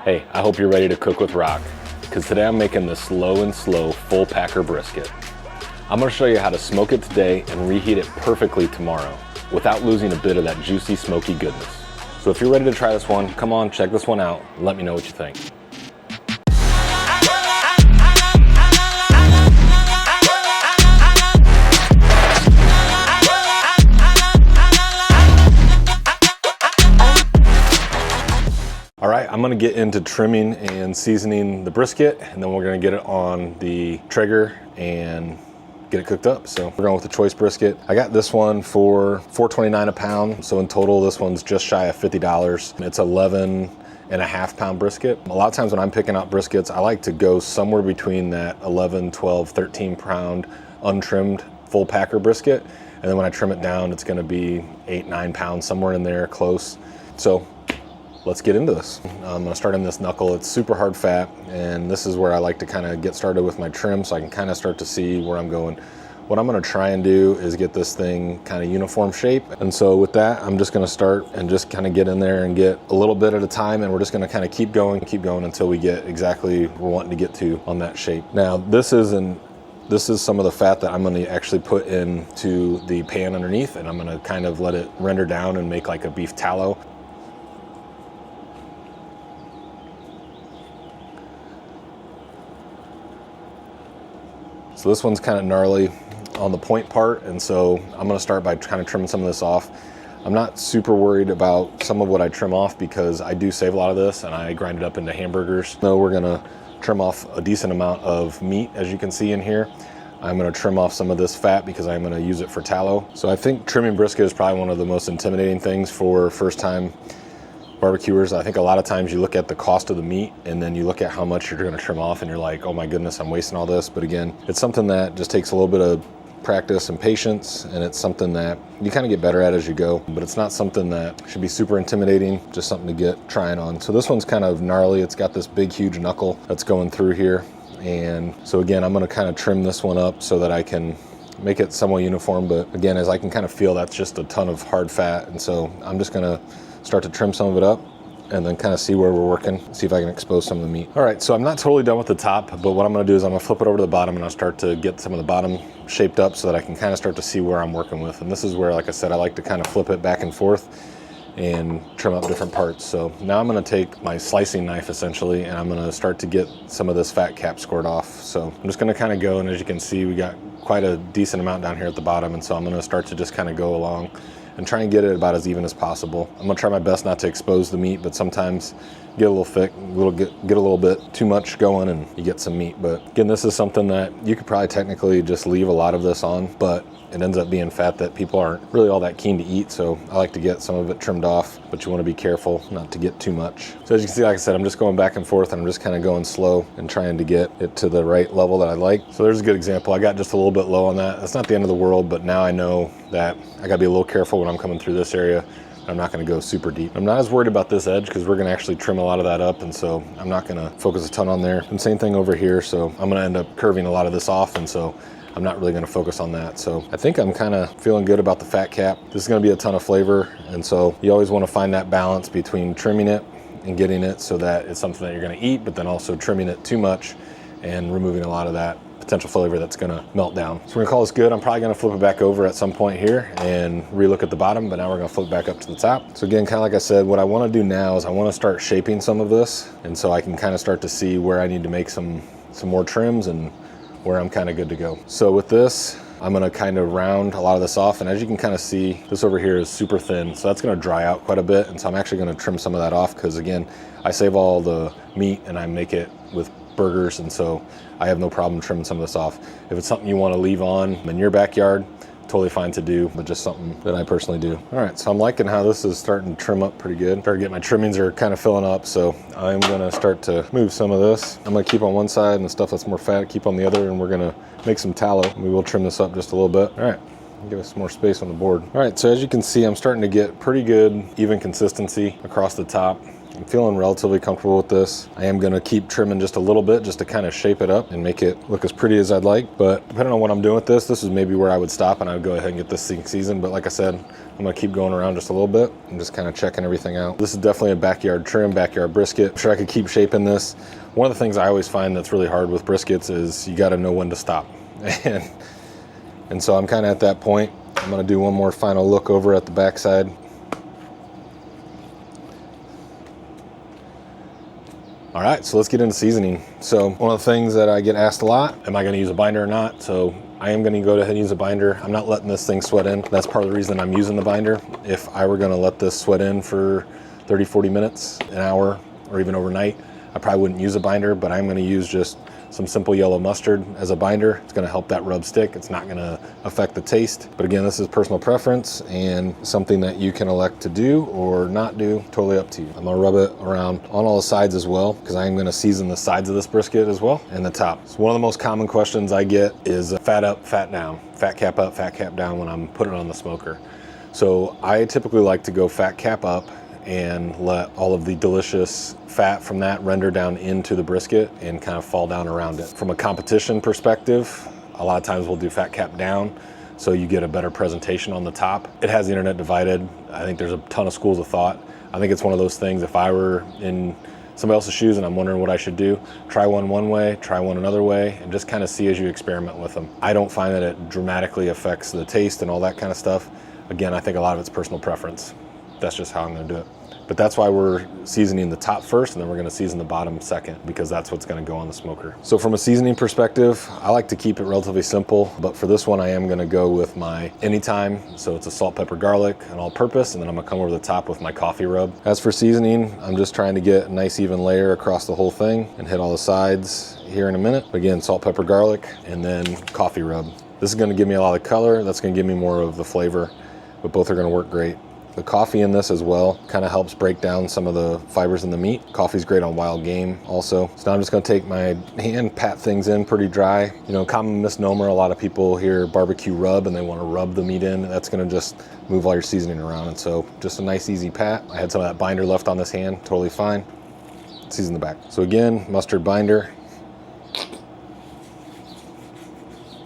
Hey, I hope you're ready to cook with rock, because today I'm making this low and slow full packer brisket. I'm gonna show you how to smoke it today and reheat it perfectly tomorrow without losing a bit of that juicy, smoky goodness. So if you're ready to try this one, come on, check this one out, and let me know what you think. All right, I'm gonna get into trimming and seasoning the brisket, and then we're gonna get it on the Traeger and get it cooked up. So we're going with the choice brisket. I got this one for $4.29 a pound. So in total, this one's just shy of $50. It's 11.5 pound brisket. A lot of times when I'm picking out briskets, I like to go somewhere between that 11, 12, 13 pound untrimmed full packer brisket. And then when I trim it down, it's gonna be 8, 9 pounds, somewhere in there close. So let's get into this. I'm gonna start in this knuckle. It's super hard fat, and this is where I like to kind of get started with my trim so I can kind of start to see where I'm going. What I'm gonna try and do is get this thing kind of uniform shape. And so with that, I'm just gonna start and just kind of get in there and get a little bit at a time, and we're just gonna kind of keep going until we get exactly what we're wanting to get to on that shape. Now, this is some of the fat that I'm gonna actually put into the pan underneath, and I'm gonna kind of let it render down and make like a beef tallow. So this one's kind of gnarly on the point part, and so I'm gonna start by kind of trimming some of this off. I'm not super worried about some of what I trim off because I do save a lot of this and I grind it up into hamburgers. So we're gonna trim off a decent amount of meat, as you can see in here. I'm gonna trim off some of this fat because I'm gonna use it for tallow. So I think trimming brisket is probably one of the most intimidating things for first-time barbecuers. I think a lot of times you look at the cost of the meat and then you look at how much you're gonna trim off and you're like, oh my goodness, I'm wasting all this. But again, it's something that just takes a little bit of practice and patience, and it's something that you kind of get better at as you go, but it's not something that should be super intimidating, just something to get trying on. So this one's kind of gnarly. It's got this big, huge knuckle that's going through here. And so again, I'm gonna kind of trim this one up so that I can make it somewhat uniform. But again, as I can kind of feel, that's just a ton of hard fat. And so I'm just gonna start to trim some of it up and then kind of see where we're working, see if I can expose some of the meat. All right, so I'm not totally done with the top, but what I'm gonna do is I'm gonna flip it over to the bottom and I'll start to get some of the bottom shaped up so that I can kind of start to see where I'm working with. And this is where, like I said, I like to kind of flip it back and forth and trim up different parts. So now I'm gonna take my slicing knife essentially, and I'm gonna start to get some of this fat cap scored off. So I'm just gonna kind of go, and as you can see, we got quite a decent amount down here at the bottom. And so I'm gonna start to just kind of go along and try and get it about as even as possible. I'm gonna try my best not to expose the meat, but sometimes get a little thick, get a little bit too much going and you get some meat. But again, this is something that you could probably technically just leave a lot of this on, but it ends up being fat that people aren't really all that keen to eat. So I like to get some of it trimmed off, but you wanna be careful not to get too much. So as you can see, like I said, I'm just going back and forth, and I'm just kind of going slow and trying to get it to the right level that I like. So there's a good example. I got just a little bit low on that. That's not the end of the world, but now I know that I gotta be a little careful when I'm coming through this area. I'm not gonna go super deep. I'm not as worried about this edge because we're gonna actually trim a lot of that up, and so I'm not gonna focus a ton on there. And same thing over here, so I'm gonna end up curving a lot of this off, and so I'm not really gonna focus on that. So I think I'm kind of feeling good about the fat cap. This is gonna be a ton of flavor, and so you always wanna find that balance between trimming it and getting it so that it's something that you're gonna eat, but then also trimming it too much and removing a lot of that potential flavor that's gonna melt down. So we're gonna call this good. I'm probably gonna flip it back over at some point here and relook at the bottom, but now we're gonna flip back up to the top. So again, kind of like I said, what I wanna do now is I wanna start shaping some of this, and so I can kind of start to see where I need to make some more trims and where I'm kind of good to go. So with this, I'm gonna kind of round a lot of this off, and as you can kind of see, this over here is super thin, so that's gonna dry out quite a bit, and so I'm actually gonna trim some of that off because again, I save all the meat and I make it with burgers, and so I have no problem trimming some of this off. If it's something you want to leave on in your backyard, totally fine to do, but just something that I personally do. All right, so I'm liking how this is starting to trim up pretty good. Starting to get my trimmings are kind of filling up, so I'm gonna start to move some of this. I'm gonna keep on one side, and the stuff that's more fat, keep on the other, and we're gonna make some tallow. We will trim this up just a little bit. All right, give us some more space on the board. All right, so as you can see, I'm starting to get pretty good, even consistency across the top. I'm feeling relatively comfortable with this. I am gonna keep trimming just a little bit just to kind of shape it up and make it look as pretty as I'd like. But depending on what I'm doing with this is maybe where I would stop and I would go ahead and get this thing seasoned. But like I said, I'm gonna keep going around just a little bit and just kind of checking everything out. This is definitely a backyard trim, backyard brisket. I'm sure I could keep shaping this. One of the things I always find that's really hard with briskets is you gotta know when to stop. And so I'm kind of at that point. I'm gonna do one more final look over at the backside. All right, so let's get into seasoning. So one of the things that I get asked a lot, am I gonna use a binder or not? So I am gonna go ahead and use a binder. I'm not letting this thing sweat in. That's part of the reason I'm using the binder. If I were gonna let this sweat in for 30, 40 minutes, an hour, or even overnight, I probably wouldn't use a binder, but I'm gonna use just some simple yellow mustard as a binder. It's gonna help that rub stick. It's not gonna affect the taste. But again, this is personal preference and something that you can elect to do or not do, totally up to you. I'm gonna rub it around on all the sides as well, because I'm gonna season the sides of this brisket as well, and the top. So one of the most common questions I get is fat up, fat down, fat cap up, fat cap down when I'm putting it on the smoker. So I typically like to go fat cap up and let all of the delicious fat from that render down into the brisket and kind of fall down around it. From a competition perspective, a lot of times we'll do fat cap down so you get a better presentation on the top. It has the internet divided. I think there's a ton of schools of thought. I think it's one of those things, if I were in somebody else's shoes and I'm wondering what I should do, try one way, try one another way, and just kind of see as you experiment with them. I don't find that it dramatically affects the taste and all that kind of stuff. Again, I think a lot of it's personal preference. That's just how I'm gonna do it. But that's why we're seasoning the top first, and then we're gonna season the bottom second, because that's what's gonna go on the smoker. So from a seasoning perspective, I like to keep it relatively simple, but for this one, I am gonna go with my anytime. So it's a salt, pepper, garlic, and all purpose, and then I'm gonna come over the top with my coffee rub. As for seasoning, I'm just trying to get a nice even layer across the whole thing and hit all the sides here in a minute. Again, salt, pepper, garlic, and then coffee rub. This is gonna give me a lot of color. That's gonna give me more of the flavor, but both are gonna work great. The coffee in this as well kind of helps break down some of the fibers in the meat. Coffee's great on wild game also. So now I'm just gonna take my hand, pat things in pretty dry. You know, common misnomer, a lot of people hear barbecue rub and they wanna rub the meat in. That's gonna just move all your seasoning around. And so just a nice easy pat. I had some of that binder left on this hand, totally fine. Season the back. So again, mustard binder.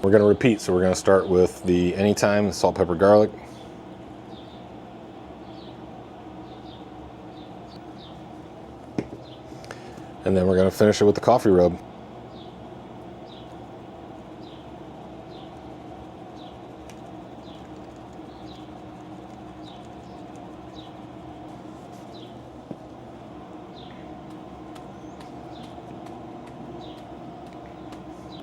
We're gonna repeat. So we're gonna start with the anytime, salt, pepper, garlic. And then we're gonna finish it with the coffee rub.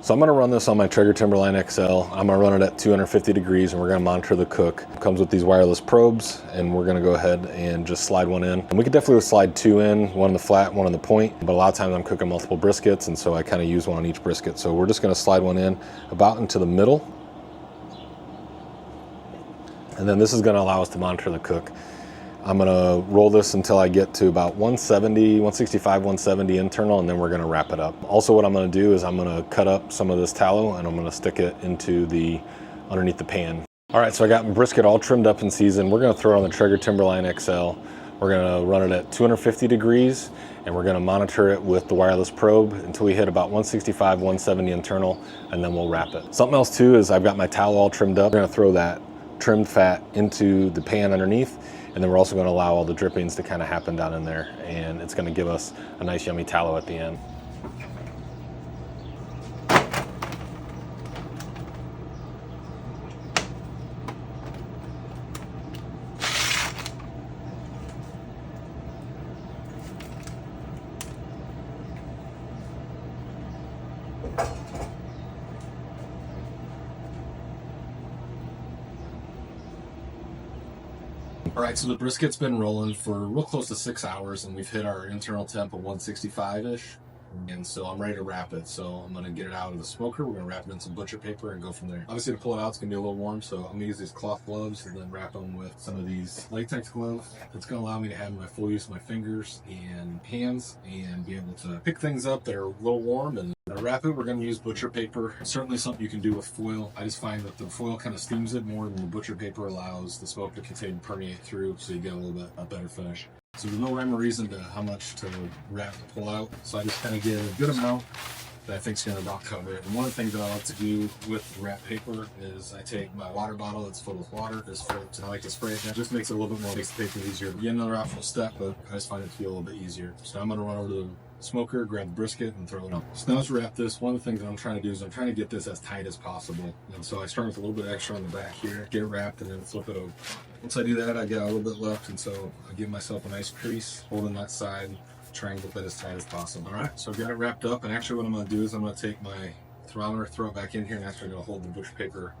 So I'm gonna run this on my Traeger Timberline XL. I'm gonna run it at 250 degrees and we're gonna monitor the cook. It comes with these wireless probes and we're gonna go ahead and just slide one in. And we could definitely slide two in, one on the flat, one on the point, but a lot of times I'm cooking multiple briskets and so I kind of use one on each brisket. So we're just gonna slide one in about into the middle. And then this is gonna allow us to monitor the cook. I'm gonna roll this until I get to about 170, 165, 170 internal, and then we're gonna wrap it up. Also what I'm gonna do is I'm gonna cut up some of this tallow and I'm gonna stick it into underneath the pan. All right, so I got my brisket all trimmed up and seasoned. We're gonna throw it on the Traeger Timberline XL. We're gonna run it at 250 degrees and we're gonna monitor it with the wireless probe until we hit about 165, 170 internal, and then we'll wrap it. Something else too is I've got my tallow all trimmed up. We're gonna throw that trimmed fat into the pan underneath. And then we're also going to allow all the drippings to kind of happen down in there. And it's going to give us a nice yummy tallow at the end. All right, so the brisket's been rolling for real close to 6 hours and we've hit our internal temp of 165-ish. And so I'm ready to wrap it. So I'm gonna get it out of the smoker. We're gonna wrap it in some butcher paper and go from there. Obviously to pull it out, it's gonna be a little warm. So I'm gonna use these cloth gloves and then wrap them with some of these latex gloves. It's gonna allow me to have my full use of my fingers and hands and be able to pick things up that are a little warm. And to wrap it, we're gonna use butcher paper. Certainly something you can do with foil. I just find that the foil kind of steams it more than the butcher paper allows the smoke to continue to permeate through, so you get a little bit a better finish. So there's no rhyme or reason to how much to wrap and pull out. So I just kind of get a good amount that I think is going to about cover it. And one of the things that I like to do with wrap paper is I take my water bottle that's filled with water, and I like to spray it. That just makes it a little bit more, makes the paper easier. Yet another optional step, but I just find it to be a little bit easier. So I'm going to run over to the smoker, grab the brisket, and throw it on. So now to wrap this, one of the things that I'm trying to do is I'm trying to get this as tight as possible. And so I start with a little bit extra on the back here, get it wrapped, and then flip it over. Once I do that, I got a little bit left, and so I give myself a nice crease, holding that side, trying to get that as tight as possible. All right, so I've got it wrapped up, and actually what I'm going to do is I'm going to take my thermometer, throw it back in here, and actually I'm going to hold the butcher paper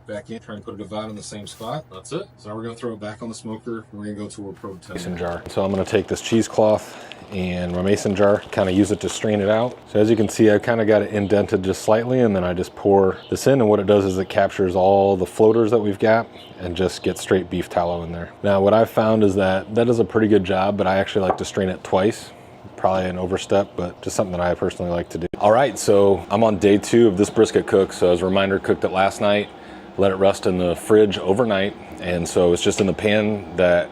back in, try and put it about in the same spot. That's it. So now we're going to throw it back on the smoker. We're going to go to a probe temp. Mason jar. So I'm going to take this cheesecloth and my mason jar, kind of use it to strain it out. So as you can see, I kind of got it indented just slightly, and then I just pour this in, and what it does is it captures all the floaters that we've got and just gets straight beef tallow in there. Now what I've found is that does a pretty good job, but I actually like to strain it twice. Probably an overstep, but just something that I personally like to do. All right, so I'm on day 2 of this brisket cook. So as a reminder, cooked it last night, let it rest in the fridge overnight, and so it's just in the pan that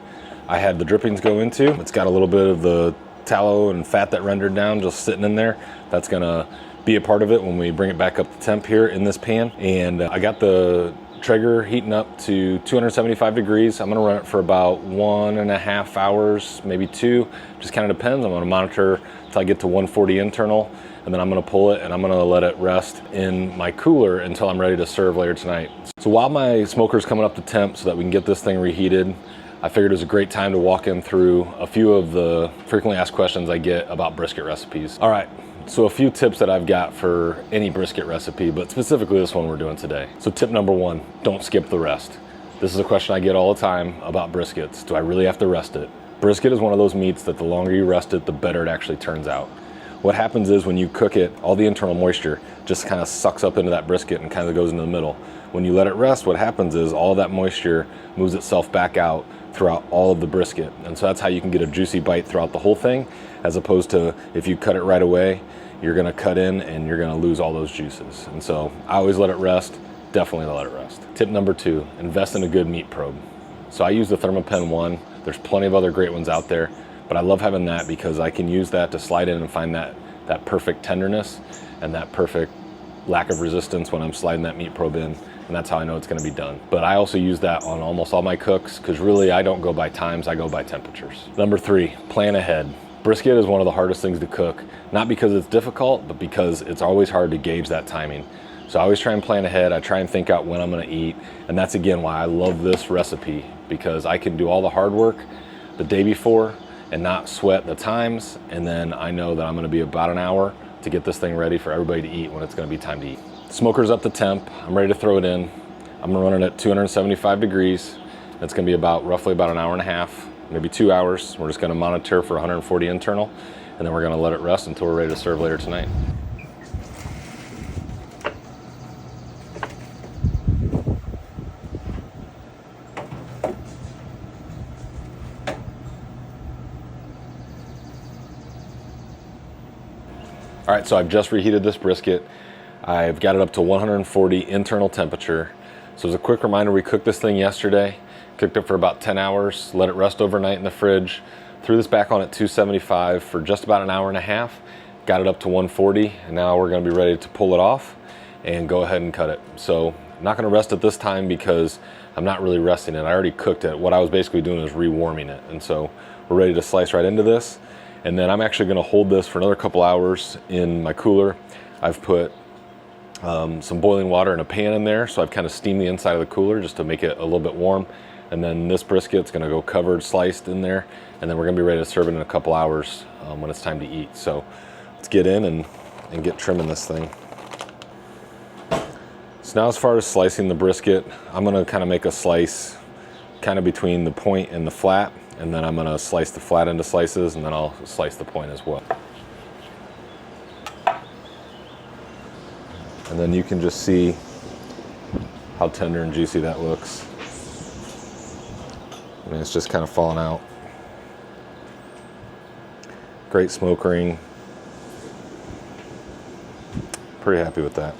I had the drippings go into. It's got a little bit of the tallow and fat that rendered down just sitting in there. That's gonna be a part of it when we bring it back up to temp here in this pan. And I got the Traeger heating up to 275 degrees. I'm gonna run it for about 1.5 hours, maybe 2, just kind of depends. I'm gonna monitor until I get to 140 internal, and then I'm gonna pull it and I'm gonna let it rest in my cooler until I'm ready to serve later tonight. So while my smoker's coming up to temp so that we can get this thing reheated, I figured it was a great time to walk in through a few of the frequently asked questions I get about brisket recipes. All right, so a few tips that I've got for any brisket recipe, but specifically this one we're doing today. So tip number 1, don't skip the rest. This is a question I get all the time about briskets. Do I really have to rest it? Brisket is one of those meats that the longer you rest it, the better it actually turns out. What happens is when you cook it, all the internal moisture just kind of sucks up into that brisket and kind of goes into the middle. When you let it rest, what happens is all that moisture moves itself back out throughout all of the brisket. And so that's how you can get a juicy bite throughout the whole thing, as opposed to if you cut it right away, you're gonna cut in and you're gonna lose all those juices. And so I always let it rest, definitely let it rest. Tip number 2, invest in a good meat probe. So I use the Thermapen 1. There's plenty of other great ones out there, but I love having that because I can use that to slide in and find that perfect tenderness and that perfect lack of resistance when I'm sliding that meat probe in. And that's how I know it's gonna be done. But I also use that on almost all my cooks because really I don't go by times, I go by temperatures. Number 3, plan ahead. Brisket is one of the hardest things to cook, not because it's difficult, but because it's always hard to gauge that timing. So I always try and plan ahead. I try and think out when I'm gonna eat. And that's again why I love this recipe, because I can do all the hard work the day before and not sweat the times. And then I know that I'm gonna be about an hour to get this thing ready for everybody to eat when it's gonna be time to eat. Smoker's up to temp. I'm ready to throw it in. I'm gonna run it at 275 degrees. It's gonna be roughly about an hour and a half, maybe 2 hours. We're just gonna monitor for 140 internal, and then we're gonna let it rest until we're ready to serve later tonight. All right, so I've just reheated this brisket. I've got it up to 140 internal temperature. So as a quick reminder, we cooked this thing yesterday, cooked it for about 10 hours, let it rest overnight in the fridge, threw this back on at 275 for just about an hour and a half, got it up to 140, and now we're gonna be ready to pull it off and go ahead and cut it. So I'm not gonna rest it this time because I'm not really resting it. I already cooked it. What I was basically doing is rewarming it. And so we're ready to slice right into this. And then I'm actually gonna hold this for another couple hours in my cooler. I've put some boiling water in a pan in there, so I've kind of steamed the inside of the cooler just to make it a little bit warm. And then this brisket's gonna go covered, sliced in there, and then we're gonna be ready to serve it in a couple hours when it's time to eat. So let's get in and get trimming this thing. So now as far as slicing the brisket, I'm gonna kind of make a slice kind of between the point and the flat, and then I'm gonna slice the flat into slices, and then I'll slice the point as well. And then you can just see how tender and juicy that looks. I mean, it's just kind of falling out. Great smoke ring. Pretty happy with that.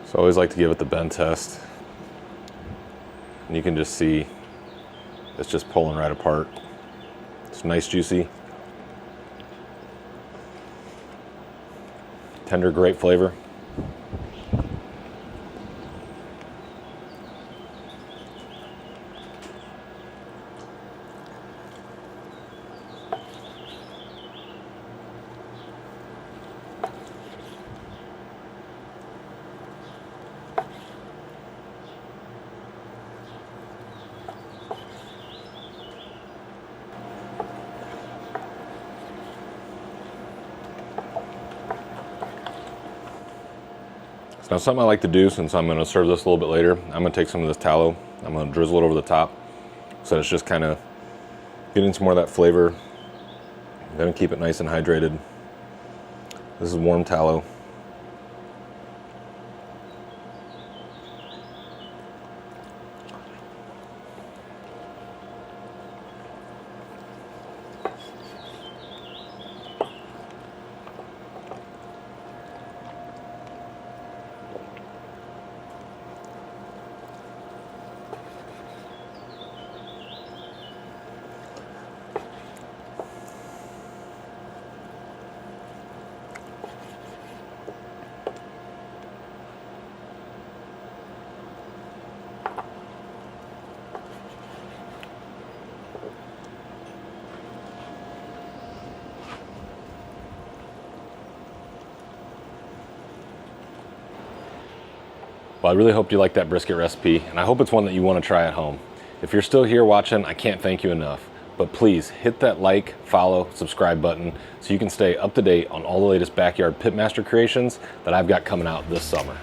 So I always like to give it the bend test. And you can just see it's just pulling right apart. It's nice, juicy, tender, great flavor. Now something I like to do, since I'm going to serve this a little bit later, I'm going to take some of this tallow, I'm going to drizzle it over the top so it's just kind of getting some more of that flavor. I'm going to keep it nice and hydrated. This is warm tallow. Well, I really hope you like that brisket recipe, and I hope it's one that you want to try at home. If you're still here watching, I can't thank you enough. But please hit that like, follow, subscribe button so you can stay up to date on all the latest backyard pitmaster creations that I've got coming out this summer.